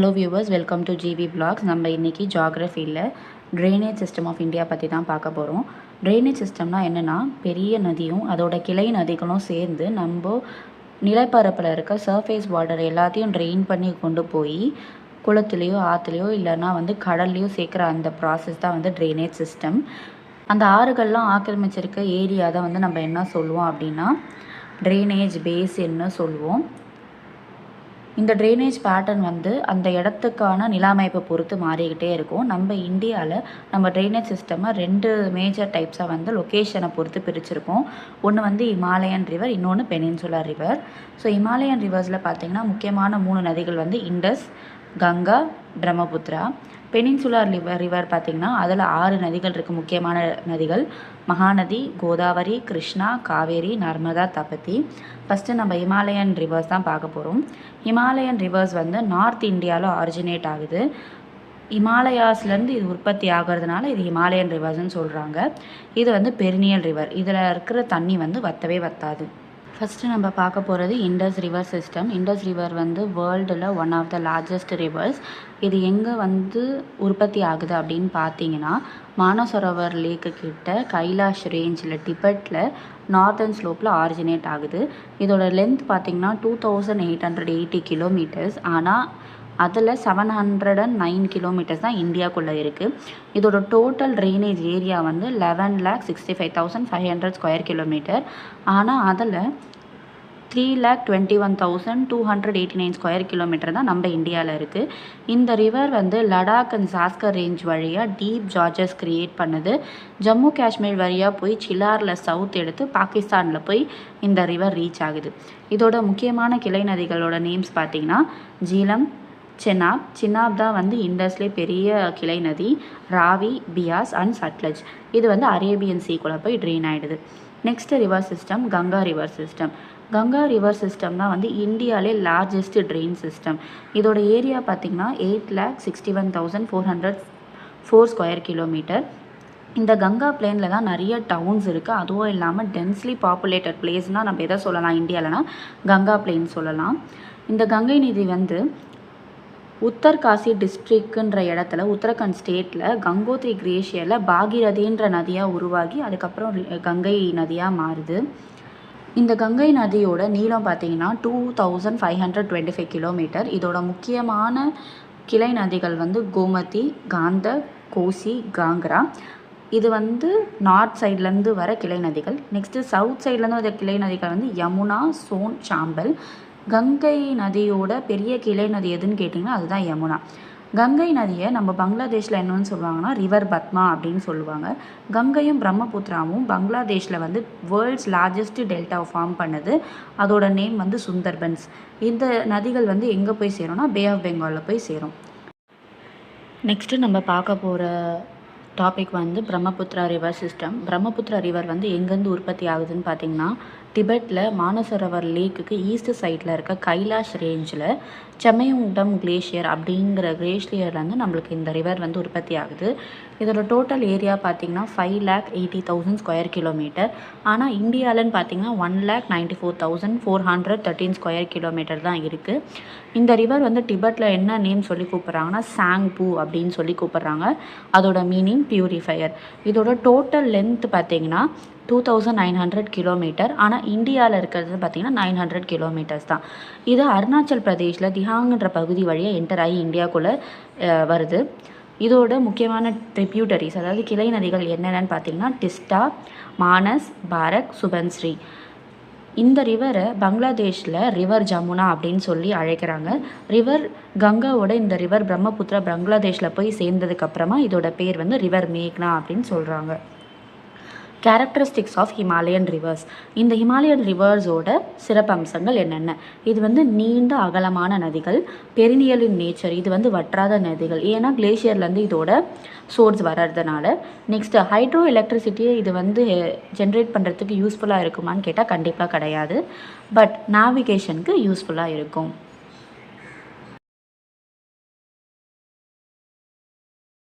Hello viewers, welcome to GV blogs. நம்ம இன்றைக்கி ஜியாகிரஃபியில் ட்ரைனேஜ் சிஸ்டம் ஆஃப் இந்தியா பற்றி தான் பார்க்க போகிறோம். ட்ரைனேஜ் சிஸ்டம்னா என்னென்னா, பெரிய நதியும் அதோட கிளை நதிகளும் சேர்ந்து நம்ம நிலப்பரப்பில் இருக்க சர்ஃபேஸ் வாட்டர் எல்லாத்தையும் ட்ரெயின் பண்ணி கொண்டு போய் குளத்துலேயோ ஆற்றுலையோ இல்லைன்னா கடல்லையோ சேர்க்குற அந்த ப்ராசஸ் தான் ட்ரைனேஜ் சிஸ்டம். அந்த ஆறுகள்லாம் ஆக்கிரமிச்சிருக்க ஏரியா தான் நம்ம என்ன சொல்லுவோம் அப்படின்னா ட்ரைனேஜ் பேசின்னு சொல்லுவோம். இந்த ட்ரைனேஜ் பேட்டர்ன் அந்த இடத்துக்கான நில அமைப்பை பொறுத்து மாறிக்கிட்டே இருக்கும். நம்ம இந்தியாவில் நம்ம ட்ரைனேஜ் சிஸ்டமை 2 மேஜர் டைப்ஸாக லொக்கேஷனை பொறுத்து பிரிச்சிருக்கோம். ஒன்று ஹிமாலயன் ரிவர், இன்னொன்று பெனின்சுலர் ரிவர். ஸோ ஹிமாலயன் ரிவர்ஸில் பார்த்திங்கன்னா முக்கியமான 3 நதிகள் இண்டஸ், கங்கா, பிரம்மபுத்திரா. பெனின்சுலர் ரிவர் பார்த்திங்கன்னா அதில் 6 நதிகள் இருக்குது. முக்கியமான நதிகள் மகாநதி, கோதாவரி, கிருஷ்ணா, காவேரி, நர்மதா, தபதி. ஃபஸ்ட்டு நம்ம ஹிமாலயன் ரிவர்ஸ் தான் பார்க்க போகிறோம். ஹிமாலயன் ரிவர்ஸ் நார்த் இந்தியாவில் ஆரிஜினேட் ஆகுது. ஹிமாலயாஸ்லேருந்து இது உற்பத்தி ஆகிறதுனால இது ஹிமாலயன் ரிவர்ஸ்ன்னு சொல்கிறாங்க. இது பெரினியல் ரிவர். இதில் இருக்கிற தண்ணி வற்றவே வற்றாது. ஃபஸ்ட்டு நம்ம பார்க்க போகிறது Indus river system. Indus river வேர்ல்டில் one of the largest rivers. இது எங்கே உற்பத்தி ஆகுது அப்படின்னு பார்த்தீங்கன்னா, மானசரோவர் லேக்கு கிட்ட கைலாஷ் ரேஞ்சில் டிபெட்டில் நார்தர்ன் ஸ்லோப்பில் ஆரிஜினேட் ஆகுது. இதோட லென்த் பார்த்திங்கன்னா 2880 கிலோமீட்டர்ஸ். ஆனால் அதில் 709 கிலோமீட்டர்ஸ் தான் இந்தியாவுக்குள்ளே இருக்குது. இதோட total drainage area 11,65,500 square kilometre. ஆனால் அதில் 3,21,289 ஸ்கொயர் கிலோமீட்டர் தான் நம்ம இந்தியாவில் இருக்குது. இந்த river Ladakh and Zanskar range வழியாக டீப் ஜார்ஜஸ் க்ரியேட் பண்ணுது. ஜம்மு காஷ்மீர் வழியாக போய் சிலாரில் சவுத் எடுத்து பாகிஸ்தானில் போய் இந்த ரிவர் ரீச் ஆகுது. இதோட முக்கியமான கிளை நதிகளோட நேம்ஸ் பார்த்திங்கன்னா ஜீலம், சினாப் தான் இண்டஸ்லேயே பெரிய கிளை நதி. ராவி, பியாஸ் அண்ட் சட்லஜ். இது அரேபியன் சீக்குள்ளே போய் ட்ரெயின் ஆகிடுது. Next river system Ganga river system. Ganga river system தான் இந்தியாவிலே லார்ஜஸ்ட் ட்ரெயின் சிஸ்டம். இதோட ஏரியா பார்த்திங்கன்னா 8,61,404 ஸ்கொயர் கிலோமீட்டர். இந்த கங்கா பிளேனில் தான் நிறைய டவுன்ஸ் இருக்குது. அதுவும் இல்லாமல் டென்ஸ்லி பாப்புலேட்டட் பிளேஸ்னால் நம்ம எதை சொல்லலாம் இந்தியாவில்னா கங்கா பிளேன் சொல்லலாம். இந்த கங்கை நதி உத்தர்காசி டிஸ்ட்ரிக்ட்ன்ற இடத்துல உத்தரகண்ட் ஸ்டேட்டில் கங்கோத்ரி கிளேஷியரில் பாகீரதின்ற நதியாக உருவாகி அதுக்கப்புறம் கங்கை நதியாக மாறுது. இந்த கங்கை நதியோட நீளம் பார்த்திங்கன்னா 2,525 கிலோமீட்டர். இதோட முக்கியமான கிளை நதிகள் கோமதி, காந்தக், கோசி, காங்க்ரா. இது நார்த் சைட்லேருந்து வர கிளை நதிகள். நெக்ஸ்ட்டு சவுத் சைட்லேருந்து வர கிளை நதிகள் யமுனா, சோன், சாம்பல். கங்கை நதியோட பெரிய கிளை நதி எதுன்னு கேட்டிங்கன்னா அதுதான் யமுனா. கங்கை நதியை நம்ம பங்களாதேஷில் என்னன்னு சொல்லுவாங்கன்னா ரிவர் பத்மா அப்படின்னு சொல்லுவாங்க. கங்கையும் பிரம்மபுத்திராவும் பங்களாதேஷில் வேர்ல்ட்ஸ் லார்ஜஸ்ட் டெல்டா ஃபார்ம் பண்ணுது. அதோட நேம் சுந்தர்பன்ஸ். இந்த நதிகள் எங்கே போய் சேரும்னா பே ஆஃப் பெங்காலில் போய் சேரும். நெக்ஸ்ட்டு நம்ம பார்க்க போகிற topic Brahmaputra river system. Brahmaputra river எங்கேருந்து உற்பத்தி ஆகுதுன்னு பார்த்திங்கன்னா, டிபெட்டில் மானசரோவர் லேக்குக்கு ஈஸ்ட் சைடில் இருக்க கைலாஷ் ரேஞ்சில் செமயுங்டம் கிளேஷியர் அப்படிங்கிற கிளேஷியர்லேருந்து நம்மளுக்கு இந்த ரிவர் உற்பத்தி ஆகுது. இதோட டோட்டல் ஏரியா பார்த்திங்கன்னா 5,80,000 ஸ்கொயர் கிலோமீட்டர். ஆனால் இந்தியாவில்னு பார்த்திங்கன்னா 1,94,413 ஸ்கொயர் கிலோமீட்டர் தான் இருக்குது. இந்த ரிவர் டிபெட்டில் என்ன நேம் சொல்லி கூப்பிட்றாங்கன்னா சாங்பூ அப்படின்னு சொல்லி கூப்பிட்றாங்க. அதோட மீனிங் பியூரிஃபையர். இதோட டோட்டல் லென்த் பார்த்திங்கன்னா 2,900 கிலோமீட்டர். ஆனால் இந்தியாவில் இருக்கிறது பார்த்திங்கன்னா 900 கிலோமீட்டர்ஸ் தான். இது அருணாச்சல் பிரதேஷில் திஹாங்ன்ற பகுதி வழியாக என்டர் ஆகி இந்தியாவுக்குள்ளே வருது. இதோட முக்கியமான ட்ரிபியூட்டரிஸ் அதாவது கிளை நதிகள் என்னென்னு பார்த்திங்கன்னா டிஸ்டா, மானஸ், பாரக், சுபன்ஸ்ரீ. இந்த ரிவரை பங்களாதேஷில் ரிவர் ஜமுனா அப்படின்னு சொல்லி அழைக்கிறாங்க. ரிவர் கங்காவோட இந்த ரிவர் பிரம்மபுத்திரா பங்களாதேஷில் போய் சேர்ந்ததுக்கப்புறமா இதோட பேர் ரிவர் மேக்னா அப்படின்னு சொல்கிறாங்க. Characteristics of Himalayan rivers. இந்த ஹிமாலயன் ரிவர்ஸோட சிறப்பம்சங்கள் என்னென்ன? இது நீண்ட அகலமான நதிகள், பெரினியலின் நேச்சர். இது வற்றாத நதிகள், ஏன்னா கிளேஷியர்லேருந்து இதோட சோர்ஸ் வர்றதுனால. நெக்ஸ்ட்டு ஹைட்ரோ எலக்ட்ரிசிட்டியை இது ஜென்ரேட் பண்ணுறதுக்கு யூஸ்ஃபுல்லாக இருக்குமான்னு கேட்டால் கண்டிப்பாக கிடையாது. பட் நேவிகேஷனுக்கு யூஸ்ஃபுல்லாக இருக்கும்.